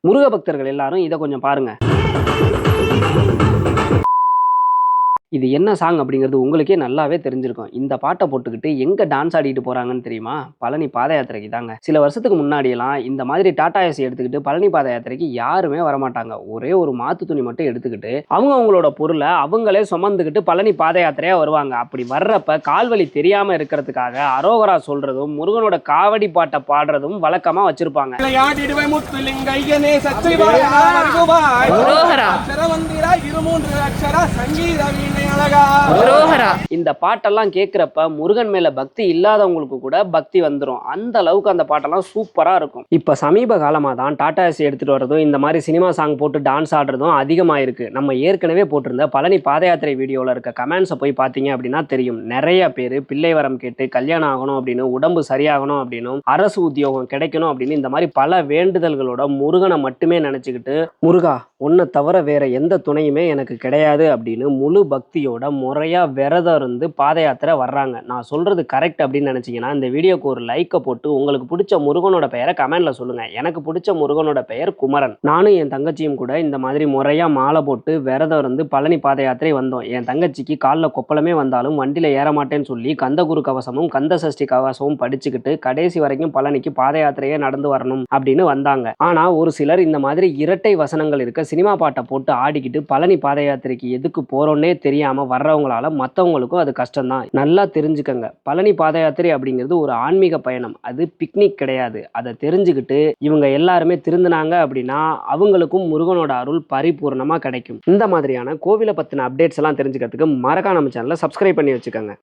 முருக பக்தர்கள் எல்லாரும் இதை கொஞ்சம் பாருங்க. இது என்ன சாங் அப்படிங்கிறது உங்களுக்கே நல்லாவே தெரிஞ்சிருக்கும். இந்த பாட்டை போட்டுக்கிட்டு எங்க டான்ஸ் ஆடிட்டு போறாங்கன்னு தெரியுமா? பழனி பாத யாத்திரைக்கு தாங்க. சில வருஷத்துக்கு முன்னாடியெல்லாம் இந்த மாதிரி டாடா ஏசி எடுத்துக்கிட்டு பழனி பாத யாத்திரைக்கு யாருமே வரமாட்டாங்க. ஒரே ஒரு மாத்து துணி மட்டும் எடுத்துக்கிட்டு அவங்களோட பொருளை அவங்களே சுமந்துக்கிட்டு பழனி பாத யாத்திரையா வருவாங்க. அப்படி வர்றப்ப கால்வழி தெரியாம இருக்கிறதுக்காக அரோகரா சொல்றதும் முருகனோட காவடி பாட்டை பாடுறதும் வழக்கமா வச்சிருப்பாங்க. இந்த பாட்டெல்லாம் கேட்கிறப்ப முருகன் மேல பக்தி இல்லாதவங்களுக்கு கூட பக்தி வந்துடும். அந்த அளவுக்கு அந்த பாட்டெல்லாம் சூப்பரா இருக்கும். இப்ப சமீப காலமா தான் டாடா ஏசி எடுத்துட்டு வரதும் இந்த மாதிரி சினிமா சாங் போட்டு டான்ஸ் ஆடுறதும் அதிகமாயிருக்கு. நம்ம ஏற்கனவே போட்டிருந்த பழனி பாத யாத்திரை வீடியோல இருக்க கமெண்ட்ஸை போய் பார்த்தீங்க அப்படின்னா தெரியும். நிறைய பேர் பிள்ளை வரம் கேட்டு கல்யாணம் ஆகணும் அப்படின்னு, உடம்பு சரியாகணும் அப்படின்னும், அரசு உத்தியோகம் கிடைக்கணும் அப்படின்னு இந்த மாதிரி பல வேண்டுதல்களோட முருகனை மட்டுமே நினைச்சுக்கிட்டு, முருகா உன்னை தவிர வேற எந்த துணையுமே எனக்கு கிடையாது அப்படின்னு முழு பக்தியோட முறையா விரதம் இருந்து பாத யாத்திரை வர்றாங்க. நான் சொல்றது கரெக்ட் அப்படின்னு நினைச்சீங்கன்னா இந்த வீடியோக்கு ஒரு லைக்கை போட்டு உங்களுக்கு பிடிச்ச முருகனோட பெயரை கமெண்ட்ல சொல்லுங்க. எனக்கு பிடிச்ச முருகனோட பெயர் குமரன். நானும் என் தங்கச்சியும் கூட இந்த மாதிரி முறையா மாலை போட்டு விரதம் இருந்து பழனி பாத யாத்திரை வந்தோம். என் தங்கச்சிக்கு காலில் கொப்பளமே வந்தாலும் வண்டியில ஏற மாட்டேன்னு சொல்லி கந்தகுரு கவசமும் கந்த சஷ்டி கவசமும் படிச்சுக்கிட்டு கடைசி வரைக்கும் பழனிக்கு பாத யாத்திரையே நடந்து வரணும் அப்படின்னு வந்தாங்க. ஆனா ஒரு சிலர் இந்த மாதிரி இரட்டை வசனங்கள் இருக்க சினிமா பாட்டை போட்டு ஆடிக்கிட்டு பழனி பாத யாத்திரைக்கு எதுக்கு போறோன்னே தெரியாம வர்றவங்களால மற்றவங்களுக்கும் அது கஷ்டம்தான். நல்லா தெரிஞ்சுக்கங்க, பழனி பாத யாத்திரை அப்படிங்கிறது ஒரு ஆன்மீக பயணம், அது பிக்னிக் கிடையாது. அதை தெரிஞ்சுக்கிட்டு இவங்க எல்லாருமே திருந்தினாங்க அப்படின்னா அவங்களுக்கும் முருகனோட அருள் பரிபூர்ணமா கிடைக்கும். இந்த மாதிரியான கோவிலை பத்தின அப்டேட்ஸ் எல்லாம் தெரிஞ்சுக்கிறதுக்கு மறக்காம நம்ம சேனலை சப்ஸ்கிரைப் பண்ணி வச்சுக்கோங்க.